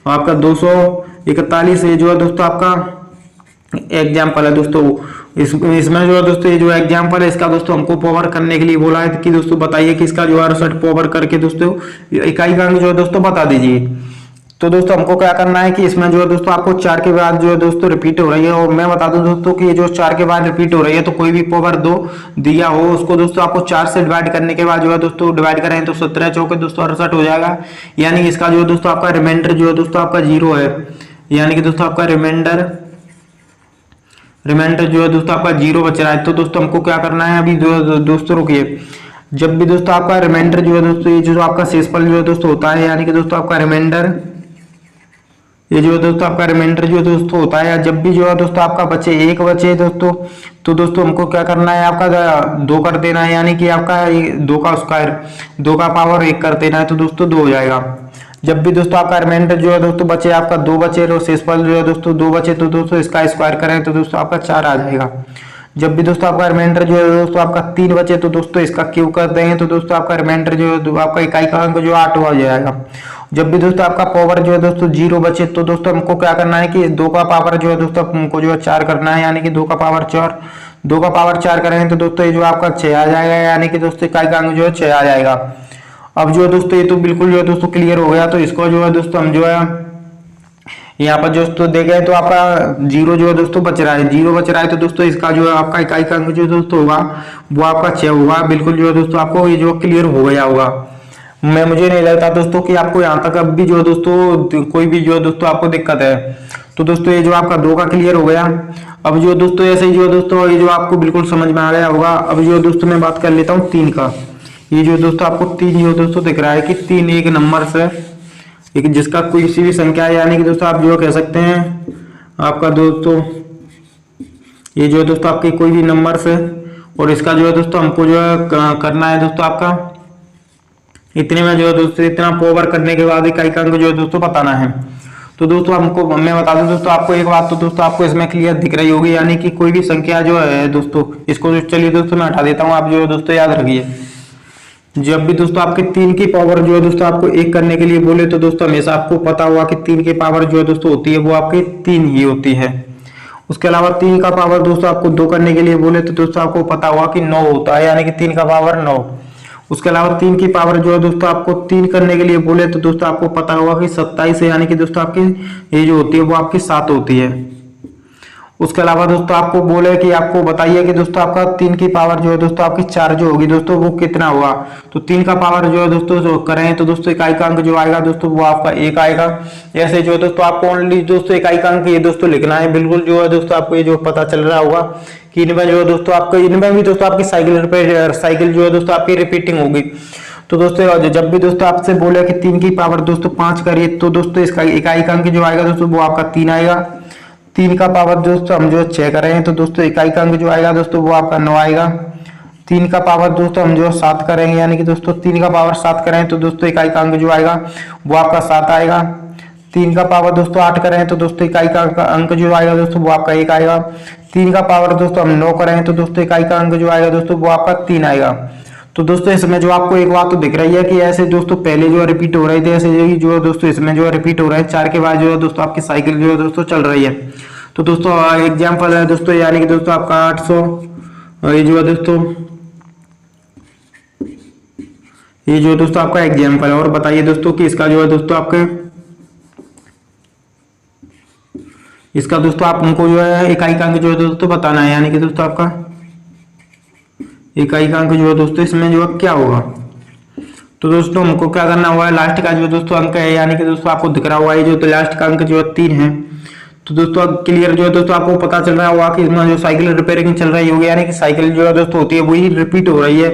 आपका 241 ये जो है दोस्तों आपका एग्जाम्पल है दोस्तों। इसमें जो है दोस्तों ये जो एग्जाम्पल है इसका दोस्तों हमको पावर करने के लिए बोला है कि दोस्तों बताइए कि इसका जो है 68 पावर करके दोस्तों इकाई का अंक जो है दोस्तों बता दीजिए। तो दोस्तों हमको क्या करना है कि इसमें जो है दोस्तों आपको 4 के बाद जो है दोस्तों रिपीट हो रही है, और मैं बता दूं दोस्तों कि ये जो 4 के बाद रिपीट हो रही है तो कोई भी पावर 2 दिया हो उसको दोस्तों आपको 4 से डिवाइड करने के बाद जो है दोस्तों डिवाइड करें तो 17 चौके दोस्तों 68 हो जाएगा। यानी कि इसका जो है दोस्तों आपका रिमाइंडर जो है दोस्तों आपका 0 है, यानी कि दोस्तों आपका रिमाइंडर जो है दोस्तों आपका 0 बच रहा है। तो दोस्तों हमको क्या करना है अभी दोस्तों रुकिए, जब भी दोस्तों आपका रिमाइंडर जो है दोस्तों ये जो आपका शेषफल जो है दोस्तों होता है, यानी कि दोस्तों आपका रिमाइंडर ये जो है दोस्तों आपका रिमाइंडर जो दोस्तों होता है, जब भी जो है दोस्तों आपका बचे 1 बचे दोस्तों तो दोस्तों हमको क्या करना है आपका 2 कर देना है, यानी कि आपका 2 का स्क्वायर 2 का पावर 1 कर देना है तो दोस्तों 2 हो जाएगा। जब भी दोस्तों आपका रिमाइंडर जो है दोस्तों बचे आपका 2 बचे और शेषफल जो है दोस्तों 2 बचे तो दोस्तों इसका स्क्वायर करें तो दोस्तों आपका 4 आ जाएगा। जब भी दोस्तों आपका रिमाइंडर जो है दोस्तों आपका 3 बचे तो दोस्तों इसका क्यूब कर देंगे तो दोस्तों आपका रिमाइंडर जो है आपका इकाई का अंक जो 8 हो जाएगा। जब भी दोस्तों आपका पावर जो है दोस्तों 0 बचे तो दोस्तों हमको क्या करना है कि 2 का पावर जो है दोस्तों हमको जो है 4 करना है, यानी कि 2 का पावर 4। 2 का पावर 4 करेंगे तो दोस्तों ये जो आपका 6 आ जाएगा, यानी कि दोस्तों इकाई का अंक जो है 6 आ जाएगा। अब जो है दोस्तों ये तो बिल्कुल जो है दोस्तों क्लियर हो गया। तो इसको जो है दोस्तों हम जो है यहाँ पर दोस्तों देखें तो आपका 0 जो है दोस्तों बच रहा है, 0 बच रहा है, तो दोस्तों इसका जो है आपका इकाई का अंक जो दोस्तों होगा वो आपका 6 होगा। बिल्कुल जो है दोस्तों आपको ये जो क्लियर हो गया होगा। मुझे नहीं लगता दोस्तों कि आपको यहाँ तक अब भी जो है दोस्तों कोई भी जो है दोस्तों आपको दिक्कत है। तो दोस्तों ये जो आपका 2 का क्लियर हो गया। अब जो दोस्तों ऐसे ही जो है दोस्तों ये जो आपको बिल्कुल समझ में आ गया होगा। अब जो दोस्तों मैं बात कर लेता हूँ 3 का। ये जो दोस्तों आपको 3 जो दोस्तों दिख रहा है कि 3 एक नंबर से एक जिसका कोई सी भी संख्या है, यानी कि दोस्तों आप जो कह सकते हैं आपका दोस्तों ये जो है दोस्तों आपके कोई भी नंबर से, और इसका जो है दोस्तों हमको जो है करना है दोस्तों आपका इतने में जो है दोस्तों इतना पावर करने के बाद इकाई का अंक जो है दोस्तों बताना है। तो दोस्तों हमको मैं बता दूं दोस्तों आपको एक बात, तो दोस्तों आपको इसमें क्लियर दिख रही होगी, यानी कि कोई भी संख्या जो है दोस्तों इसको चलिए दोस्तों मैं हटा देता हूँ। आप जो है दोस्तों याद रखिए, जब भी दोस्तों आपके 3 की पावर जो है दोस्तों आपको 1 करने के लिए बोले तो दोस्तों हमेशा आपको पता हुआ कि 3 की पावर जो है दोस्तों होती है वो आपकी 3 ही होती है। उसके अलावा 3 का पावर दोस्तों आपको 2 करने के लिए बोले तो दोस्तों आपको पता हुआ कि 9 होता है, यानी कि 3 का पावर 9। उसके अलावा 3 की पावर जो है दोस्तों आपको 3 करने के लिए बोले तो दोस्तों आपको पता होगा कि 27 है, यानी कि दोस्तों आपकी ये जो होती है वो आपकी 7 होती है। उसके अलावा दोस्तों आपको बोले कि आपको बताइए कि दोस्तों आपका 3 की पावर जो है दोस्तों आपकी 4 जो होगी दोस्तों वो कितना होगा। तो 3 का पावर जो है दोस्तों जो करें तो दोस्तों इकाई का अंक जो आएगा दोस्तों वो आपका 1 आएगा। ऐसे जो है दोस्तों आपको ओनली दोस्तों इकाई का अंक ये दोस्तों लिखना है। बिल्कुल जो है दोस्तों आपको ये जो पता चल रहा होगा कि इनमें जो है दोस्तों आपको इनमें भी दोस्तों आपकी साइकिल जो है दोस्तों आपकी रिपीटिंग होगी। तो दोस्तों जब भी दोस्तों आपसे बोले कि 3 की पावर दोस्तों 5 करिए तो दोस्तों इसका इकाई का अंक जो आएगा दोस्तों वो आपका 3 आएगा। 3 का पावर दोस्तों हम जो 6 कर रहे हैं तो दोस्तों इकाई का अंक जो आएगा दोस्तों वो आपका 9 आएगा। 3 का पावर दोस्तों हम जो 7 करेंगे, यानी कि दोस्तों 3 का पावर 7 करें तो दोस्तों इकाई का अंक जो आएगा वो आपका 7 आएगा। 3 का पावर दोस्तों 8 करें तो दोस्तों इकाई का अंक जो आएगा दोस्तों वो आपका 1 आएगा। 3 का पावर दोस्तों हम 9 करें तो दोस्तों इकाई का अंक जो आएगा दोस्तों वो आपका 3 आएगा। तो दोस्तों इसमें जो आपको एक बात तो दिख रही है कि ऐसे दोस्तों पहले जो रिपीट हो रहे थे ऐसे जो है दोस्तों इसमें जो रिपीट हो रहा है 4 के बाद जो है दोस्तों आपकी साइकिल जो है दोस्तों चल रही है। तो दोस्तों एग्जाम्पल है दोस्तों, यानी कि दोस्तों आपका 800 ये जो है दोस्तों ये जो दोस्तों आपका एग्जाम्पल है। और बताइए दोस्तों कि इसका जो है दोस्तों आपके इसका दोस्तों आप हमको जो है इकाई का अंक जो है दोस्तों बताना है, यानी कि दोस्तों आपका इकाई का अंक जो है दोस्तों इसमें जो है क्या होगा। तो दोस्तों हमको क्या करना हुआ है, लास्ट का जो दोस्तों अंक है, यानी कि दोस्तों आपको दिख रहा हुआ है जो तो लास्ट का अंक जो है 3 है। तो दोस्तों अब क्लियर जो है दोस्तों आपको पता चल रहा होगा कि इसमें जो साइकिल रिपेयरिंग चल रही होगी, यानी कि साइकिल जो है दोस्तों होती है वही रिपीट हो रही है।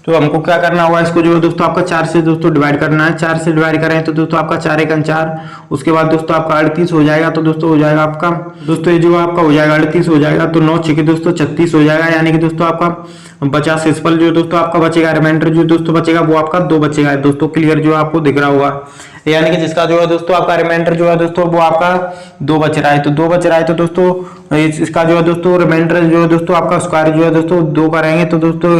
तो हमको क्या करना होगा, इसको जो है दोस्तों आपका 4 से दोस्तों डिवाइड करना है। 4 से डिवाइड करें तो दोस्तों आपका 4 एकम 4, उसके बाद दोस्तों आपका 38 हो जाएगा। तो दोस्तों हो जाएगा आपका दोस्तों ये जो आपका हो जाएगा 38 हो जाएगा। तो 9 6 दोस्तों 36 हो जाएगा, यानी कि दोस्तों आपका 50 सिंपल जो दोस्तों आपका बचेगा, रिमाइंडर जो दोस्तों बचेगा वो आपका 2 बचेगा। दोस्तों क्लियर जो आपको दिख रहा होगा, यानी कि जिसका जो है दोस्तों आपका रिमाइंडर जो है दोस्तों वो आपका 2 बच रहा है। तो 2 बच रहा है तो दोस्तों इसका जो है दोस्तों रिमाइंडर जो है दोस्तों आपका स्क्वायर जो है दोस्तों 2 करेंगे तो दोस्तों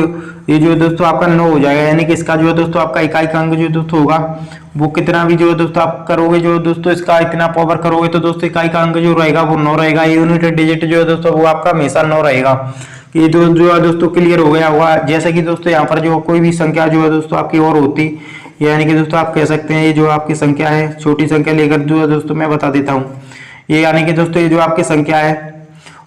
ये जो है दोस्तों आपका 9 हो जाएगा। यानी कि इसका जो है दोस्तों आपका इकाई का अंक जो दोस्तों होगा वो कितना भी जो है दोस्तों आप करोगे जो दोस्तों इसका इतना पावर करोगे तो दोस्तों इकाई का अंक जो रहेगा वो 9 रहेगा। यूनिट डिजिट जो है दोस्तों वो आपका हमेशा 9 रहेगा। ये जो है दोस्तों क्लियर हो गया होगा। जैसे कि दोस्तों यहाँ पर जो कोई भी संख्या जो है दोस्तों आपकी और होती, यानी कि दोस्तों आप कह सकते हैं ये जो आपकी संख्या है छोटी संख्या लेकर जो है दोस्तों मैं बता देता हूँ ये, यानी कि दोस्तों ये जो आपकी संख्या है।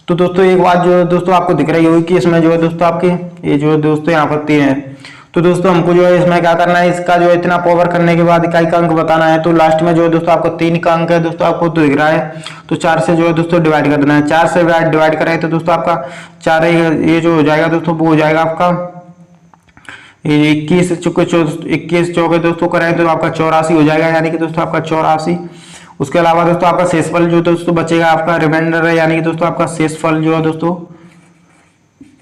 तो दोस्तों एक बात जो है दोस्तों आपको दिख रही होगी कि इसमें जो है दोस्तों आपके ये जो है दोस्तों यहाँ पर 3 है। तो दोस्तों हमको जो है इसमें क्या करना है, इसका जो है इतना पावर करने के बाद इकाई का अंक बताना है। तो लास्ट में जो है दोस्तों आपको 3 का अंक है दोस्तों आपको तो दिख रहा है। तो 4 से जो है दोस्तों डिवाइड कर देना है। 4 से डिवाइड करें तो दोस्तों आपका 4 ये जो हो जाएगा दोस्तों वो हो जाएगा आपका 21 चौके दोस्तों करें तो आपका 84 हो जाएगा, यानी कि दोस्तों आपका 84। उसके अलावा दोस्तों आपका शेषफल जो दोस्तों बचेगा आपका रिमाइंडर है, यानी कि दोस्तों आपका शेषफल जो है दोस्तों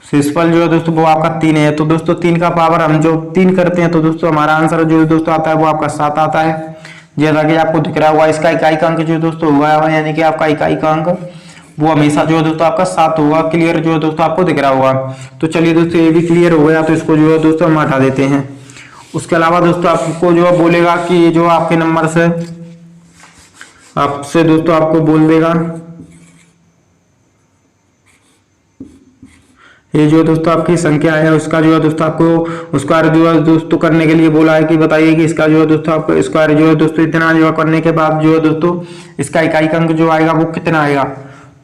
शेषफल जो है दोस्तों वो आपका 3 है। तो दोस्तों 3 का पावर हम जो 3 करते हैं तो दोस्तों हमारा आंसर जो दोस्तों आता है वो आपका 7 आता है। जैसा कि आपको दिख रहा हुआ इसका इकाई का अंक जो दोस्तों हुआ है, यानी कि आपका इकाई का अंक वो हमेशा जो है दोस्तों आपका 7 होगा। क्लियर जो है दोस्तों आपको दिख रहा होगा। तो चलिए दोस्तों ये भी क्लियर हो गया, तो इसको जो है दोस्तों हम हटा देते हैं। उसके अलावा दोस्तों आपको जो बोलेगा कि ये जो आपके नंबर से आपसे दोस्तों आपको बोल देगा, ये जो दोस्तों आपकी संख्या है उसका जो है दोस्तों आपको स्क्वायर जो है दोस्तों करने के लिए बोला है कि बताइए कि इसका जो है दोस्तों आपको स्क्वायर जो है दोस्तों इतना जो करने के बाद जो है दोस्तों इसका इकाई अंक जो आएगा वो कितना आएगा।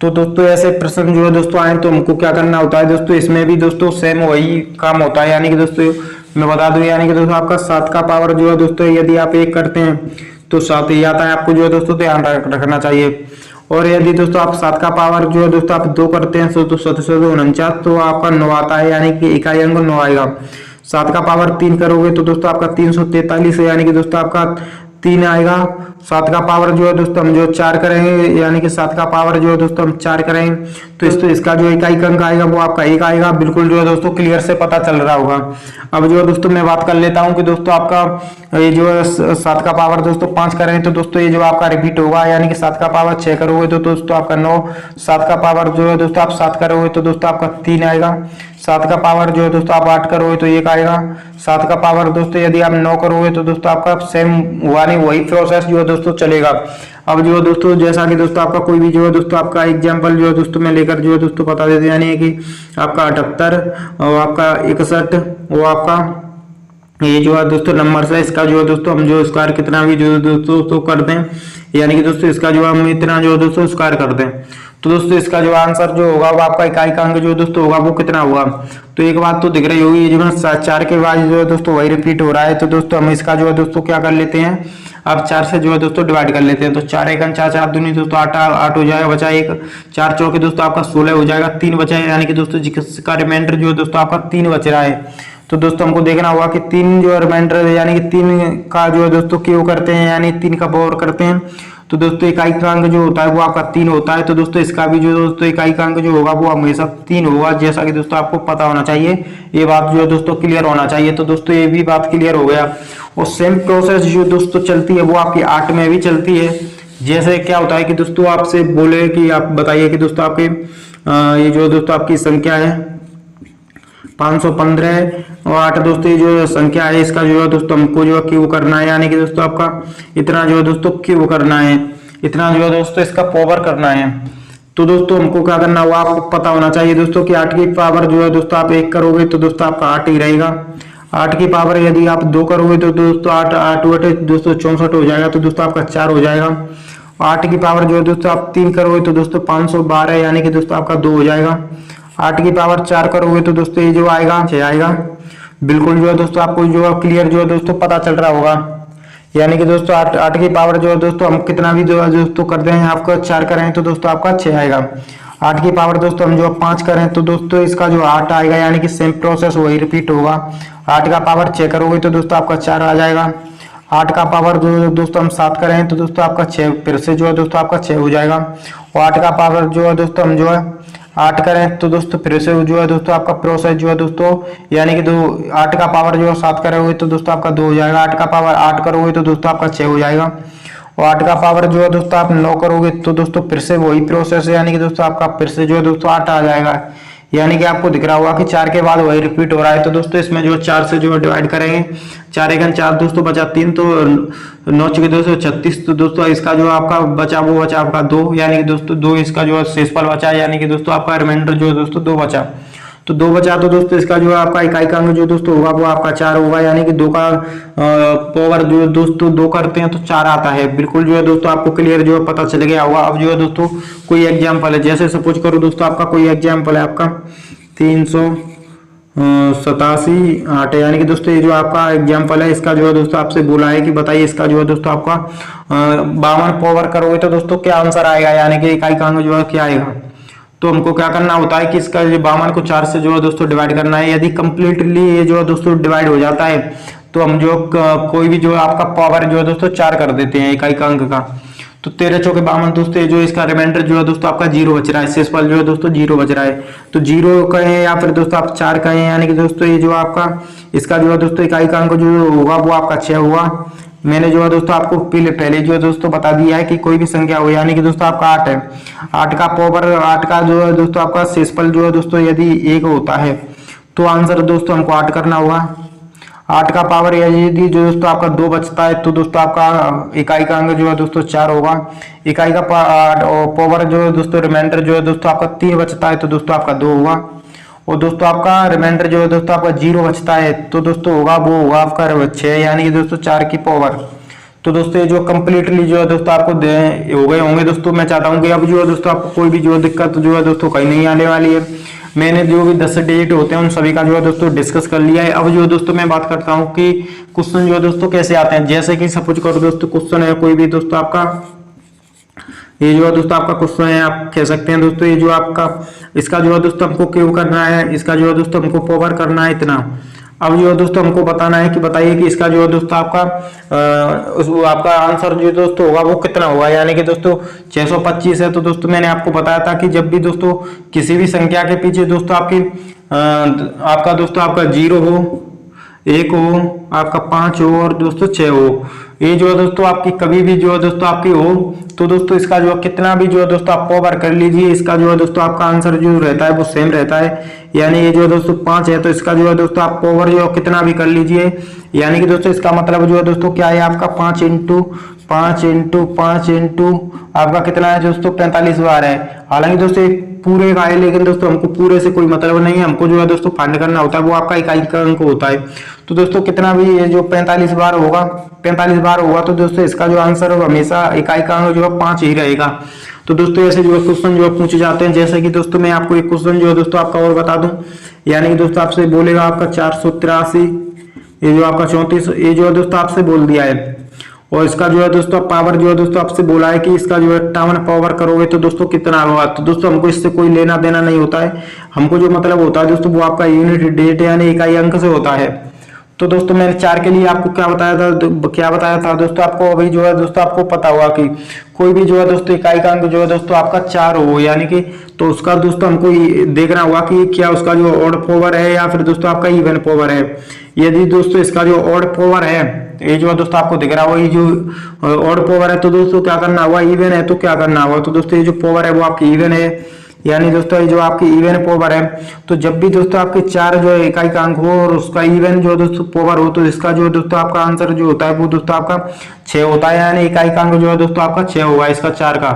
तो दोस्तों ऐसे प्रश्न जो है दोस्तों आए तो हमको क्या करना होता है दोस्तों, इसमें भी दोस्तों सेम वही काम होता है। यानी कि दोस्तों मैं बता दूं, यानी कि दोस्तों आपका 7 का पावर जो है दोस्तों यदि आप 1 करते हैं तो 7 ही आता है, आपको जो है दोस्तों ध्यान रखना चाहिए। और यदि दोस्तों आप 7 का पावर जो है दोस्तों आप 2 करते हैं तो 749 तो आपका 9 आता है, यानी कि इकाई अंक 9 आएगा। 7 का पावर 3 करोगे तो दोस्तों आपका 343 है, यानी कि दोस्तों आपका 3 आएगा। 7 का पावर जो है दोस्तों हम जो 4 करेंगे, यानी कि 7 का पावर जो है दोस्तों हम 4 करेंगे तो इसका जो इकाई अंक आएगा वो आपका 1 आएगा। बिल्कुल जो है दोस्तों क्लियर से पता चल रहा होगा। अब जो है दोस्तों मैं बात कर लेता हूं कि दोस्तों आपका ये जो है 7 का पावर दोस्तों 5 करें तो दोस्तों ये जो आपका रिपीट होगा, यानी कि 7 का पावर 6 करोगे तो दोस्तों आपका 9। 7 का पावर जो है दोस्तों आप 7 करोगे तो दोस्तों आपका 3 आएगा। 7 का पावर जो है दोस्तों आप 8 करोगे तो 1 आएगा। 7 का पावर दोस्तों यदि आप 9 करोगे तो दोस्तों आपका सेम हुआ नहीं, वही प्रोसेस जो है दोस्तों चलेगा। अब जो है दोस्तों जैसा कि दोस्तों आपका कोई भी जो है दोस्तों आपका एग्जांपल जो है दोस्तों मैं लेकर जो है दोस्तों बता देते, यानी कि आपका 78 और आपका 61 वो आपका ये जो है दोस्तों नंबर है, इसका जो है दोस्तों हम जो स्क्वायर कितना भी जो है दोस्तों कर दें, यानी कि दोस्तों इसका जो हम इतना जो है दोस्तों स्क्वायर कर दें तो दोस्तों इसका जो आंसर जो होगा वो आपका इकाई का अंक जो दोस्तों होगा वो कितना होगा। तो एक बात तो दिख रही होगी, जो 4 के बाद जो है दोस्तों वही रिपीट हो रहा है, तो दोस्तों हम इसका जो है दोस्तों क्या कर लेते हैं, अब 4 से जो है दोस्तों डिवाइड कर लेते हैं। तो 4 1 4 4 दूनी दोस्तों 8 हो जाएगा, बचा 1। 4 चौके दोस्तों आपका 16 हो जाएगा, 3 बचा है, यानी कि दोस्तों जिसका रिमाइंडर जो है दोस्तों आपका 3 बच रहा है। तो दोस्तों हमको देखना होगा कि 3 जो रिमाइंडर यानी कि 3 का जो है दोस्तों क्यों करते हैं, यानी 3 का पावर करते हैं तो दोस्तों इकाई का अंक जो होता है वो आपका 3 होता है। तो दोस्तों इसका भी जो दोस्तों इकाई का अंक जो होगा वो हमेशा 3 होगा, जैसा कि दोस्तों आपको पता होना चाहिए, ये बात जो है दोस्तों क्लियर होना चाहिए। तो दोस्तों ये भी बात क्लियर हो गया। और सेम प्रोसेस जो दोस्तों चलती है वो आपकी 8 में भी चलती है। जैसे क्या होता है कि दोस्तों आपसे बोले कि आप बताइए कि दोस्तों आपके ये जो दोस्तों आपकी संख्या है 515 और 8 दोस्तों ये जो संख्या है इसका जो है दोस्तों हमको जो है क्यूब करना है, यानी कि दोस्तों आपका इतना जो है दोस्तों क्यूब करना है, इतना जो है दोस्तों इसका पावर करना है। तो दोस्तों हमको क्या करना होगा, आपको पता होना चाहिए दोस्तों कि 8 की पावर जो है दोस्तों आप 1 करोगे तो दोस्तों आपका 8 ही रहेगा। 8 की पावर यदि आप 2 करोगे तो दोस्तों 8 दोस्तों 64 हो जाएगा, तो दोस्तों आपका 4 हो जाएगा। 8 की पावर जो है दोस्तों आप 3 करोगे तो दोस्तों 512, यानी कि दोस्तों आपका 2 हो जाएगा। 8 की पावर 4 करोगे तो दोस्तों ये जो आएगा 6 आएगा। बिल्कुल जो है दोस्तों आपको जो है क्लियर जो है दोस्तों पता चल रहा होगा। यानी कि दोस्तों 8 की पावर जो है दोस्तों हम कितना भी जो है दोस्तों कर दें, आपको 4 करें तो दोस्तों आपका 6 आएगा। 8 की पावर दोस्तों हम जो 5 करें तो दोस्तों इसका जो 8 आएगा, यानी कि सेम प्रोसेस वही रिपीट होगा। 8 का पावर 6 करोगे तो दोस्तों आपका 4 आ जाएगा। 8 का पावर दोस्तों हम 7 करें तो दोस्तों आपका 6 फिर से जो है दोस्तों आपका 6 हो जाएगा। और 8 का पावर जो है दोस्तों हम जो है 8 करें तो दोस्तों फिर से जो है दोस्तों आपका प्रोसेस जो है दोस्तों, यानी कि 8 का पावर जो है 7 करोगे तो दोस्तों आपका 2 हो जाएगा। 8 का पावर 8 करोगे तो दोस्तों आपका 6 हो जाएगा। और 8 का पावर जो है दोस्तों आप 9 करोगे तो दोस्तों फिर से वही प्रोसेस है, यानी कि दोस्तों आपका फिर से जो है दोस्तों 8 आ जाएगा। यानी कि आपको दिख रहा होगा कि 4 के बाद वही रिपीट हो रहा है। तो दोस्तों इसमें जो 4 से जो है डिवाइड करेंगे, 4 1 4 दोस्तों बचा 3, तो 9 6 236, तो दोस्तों इसका जो आपका बचा वो बचा आपका 2, यानी कि दोस्तों 2 इसका जो है शेषफल बचा, यानी कि दोस्तों आपका रिमाइंडर जो है दोस्तों 2 बचा। तो 2 बचा तो दोस्तों इसका जो है आपका इकाई का अंक जो दोस्तों होगा वो आपका 4 होगा, यानी कि 2 का पावर जो दोस्तों 2 करते हैं तो 4 आता है। बिल्कुल जो है दोस्तों आपको क्लियर जो है पता चल गया होगा। अब जो है दोस्तों कोई एग्जाम्पल है, जैसे सपोज करो दोस्तों आपका कोई एग्जाम्पल है आपका 387 8, यानी कि दोस्तों ये जो आपका एग्जाम्पल है इसका जो है दोस्तों आपसे बोला है कि बताइए इसका जो है दोस्तों आपका 52 पावर करोगे तो दोस्तों क्या आंसर आएगा, यानी कि इकाई का अंक जो है क्या आएगा। तो हमको क्या करना होता है कि इसका जो 52 को 4 से जो है दोस्तों डिवाइड करना है। यदि कंप्लीटली ये जो है दोस्तों डिवाइड हो जाता है तो हम जो कोई भी जो है आपका पावर जो है दोस्तों 4 कर देते हैं इकाई का अंक का। तो 13 चौके 52 दोस्तों ये जो इसका रिमाइंडर जो है दोस्तों आपका 0 बच रहा है, शेषफल जो है दोस्तों 0 बच रहा है। तो 0 कहें या फिर दोस्तों आप 4 कहें, यानी कि दोस्तों ये जो आपका इसका जो है दोस्तों इकाई का अंक जो होगा वो आपका 6 हुआ। मैंने जो है दोस्तों आपको पहले जो है दोस्तों बता दिया है कि कोई भी संख्या हो, यानी कि दोस्तों आपका 8 है, 8 का पावर 8 का जो है दोस्तों आपका शेषफल जो है दोस्तों यदि 1 होता है तो आंसर दोस्तों हमको 8 करना होगा। 8 का पावर यदि जो दोस्तों आपका 2 बचता है तो दोस्तों आपका इकाई का अंक जो है दोस्तों 4 होगा। इकाई का पावर जो है दोस्तों रिमाइंडर जो है दोस्तों आपका 3 बचता है तो दोस्तों आपका 2 होगा। और दोस्तों आपका रिमाइंडर जो है दोस्तों आपका 0 बचता है तो दोस्तों होगा वो होगा आपका 6, यानी कि दोस्तों 4 की पावर। तो दोस्तों ये जो कंप्लीटली जो है दोस्तों आपको हो गए होंगे दोस्तों। मैं चाहता हूँ कि अब जो है दोस्तों आपको कोई भी जो दिक्कत जो है दोस्तों कहीं नहीं आने वाली है। मैंने जो भी 10 डिजिट होते हैं उन सभी का जो है दोस्तों डिस्कस कर लिया है। अब जो है दोस्तों मैं बात करता हूँ कि क्वेश्चन जो है दोस्तों कैसे आते हैं। जैसे कि सपोज करो दोस्तों क्वेश्चन है कोई भी दोस्तों आपका, ये जो है दोस्तों आपका क्वेश्चन है, आप कह सकते हैं दोस्तों ये जो आपका इसका जो है दोस्तों हमको क्यूब करना है, इसका जो है दोस्तों हमको पावर करना है इतना। अब जो है दोस्तों हमको बताना है कि बताइए कि इसका जो है दोस्तों आपका आंसर जो दोस्तों होगा वो कितना होगा, यानी कि दोस्तों 625 है। तो दोस्तों मैंने आपको बताया था कि जब भी दोस्तों किसी भी संख्या के पीछे दोस्तों आपका दोस्तों आपका 0 हो, 1 हो, आपका 5 हो और दोस्तों 6 हो, ये जो है दोस्तों आपकी कभी भी जो है दोस्तों आपकी हो तो दोस्तों इसका जो कितना भी जो है दोस्तों आप पावर कर लीजिए, इसका जो है दोस्तों आपका आंसर जो रहता है वो सेम रहता है। यानी ये जो है दोस्तों 5 है तो इसका जो है दोस्तों आप पावर जो कितना भी कर लीजिए, यानी कि दोस्तों इसका मतलब जो है दोस्तों क्या है आपका 5 इंटू 5 इंटू 5 इंटू आपका कितना है दोस्तों 45 बार है। हालांकि दोस्तों पूरे का है लेकिन दोस्तों हमको पूरे से कोई मतलब नहीं है, हमको जो है दोस्तों फाइंड करना होता है वो आपका इकाई का अंक होता है। तो दोस्तों कितना भी ये जो 45 बार होगा, 45 बार होगा तो दोस्तों इसका जो आंसर हमेशा इकाई का अंक जो है 5 ही रहेगा। तो दोस्तों ऐसे जो क्वेश्चन जो पूछे जाते हैं, जैसे कि दोस्तों मैं आपको एक क्वेश्चन जो है दोस्तों आपका और बता दूं, यानी कि दोस्तों आपसे बोलेगा आपका 483, ये जो आपका 34, ये जो है दोस्तों आपसे बोल दिया है। और इसका जो है दोस्तों पावर जो है दोस्तों आपसे बोला है कि इसका जो है 58 पावर करोगे तो दोस्तों कितना होगा। तो दोस्तों हमको इससे कोई लेना देना नहीं होता है, हमको जो मतलब होता है दोस्तों वो आपका यूनिट डिजिट यानी इकाई अंक से होता है। तो दोस्तों मैंने 4 के लिए आपको क्या बताया था दोस्तों, आपको अभी जो है दोस्तों आपको पता होगा कि कोई भी जो है दोस्तों इकाई का अंक जो है दोस्तों आपका 4 हो, यानी कि तो उसका दोस्तों हमको देखना होगा कि क्या उसका जो ऑड पावर है या फिर दोस्तों आपका इवन पावर है। यदि दोस्तों इसका जो ऑड पावर है, ये जो दोस्तों आपको दिख रहा होगा ये जो ऑड पावर है, तो दोस्तों क्या करना होगा, इवन है तो क्या करना होगा, तो दोस्तों ये जो पावर है वो आपकी इवन है, यानी दोस्तों ये जो आपकी इवन पावर है। तो जब भी दोस्तों आपके 4 जो है इकाई का अंक हो और उसका इवन जो दोस्तों पावर हो तो इसका जो दोस्तों आपका आंसर जो होता है वो दोस्तों आपका 6 होता है, यानी इकाई का अंक जो है दोस्तों आपका 6 होगा इसका 4 का।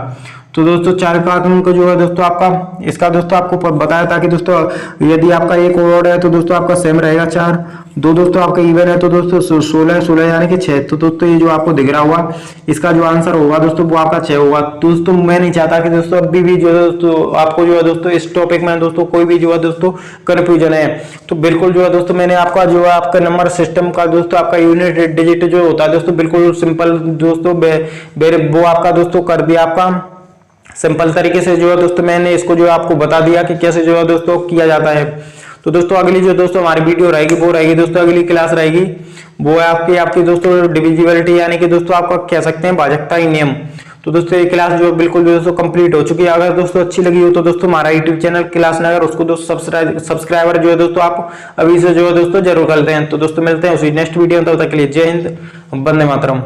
तो दोस्तों 4 का अंक जो है दोस्तों आपका इसका दोस्तों आपको बताया था कि दोस्तों यदि आपका एक ऑड है तो दोस्तों आपका सेम रहेगा 4, 2 दोस्तों आपका इवन है तो दोस्तों 16 यानी कि 6। तो दोस्तों ये जो आपको दिख रहा होगा इसका जो आंसर होगा दोस्तों वो आपका 6 होगा। दोस्तों मैं नहीं चाहता कि दोस्तों अभी भी जो है दोस्तों आपको जो है दोस्तों इस टॉपिक में दोस्तों कोई भी जो है दोस्तों कंफ्यूजन है तो बिल्कुल जो है दोस्तों मैंने आपका जो है आपका नंबर सिस्टम का दोस्तों आपका यूनिट डिजिट जो होता है दोस्तों बिल्कुल सिंपल दोस्तों वो आपका दोस्तों कर दिया आपका सिंपल तरीके से जो है दोस्तों मैंने इसको जो आपको बता दिया कि कैसे जो है दोस्तों किया जाता है। तो दोस्तों अगली जो दोस्तों हमारी वीडियो रहेगी वो रहेगी दोस्तों अगली क्लास रहेगी वो है आपकी दोस्तों डिविजिबिलिटी यानी कि दोस्तों आपका कह सकते हैं भाजकता ही नियम। तो दोस्तों ये क्लास जो बिल्कुल दोस्तों कंप्लीट हो चुकी है। अगर दोस्तों अच्छी लगी हो तो दोस्तों हमारा यूट्यूब चैनल क्लास नगर उसको दोस्तों सब्सक्राइबर जो है दोस्तों आप अभी से जो है दोस्तों जरूर करते हैं। तो दोस्तों मिलते हैं उसी नेक्स्ट वीडियो में, तब तक के लिए जय हिंद, वंदे मातरम।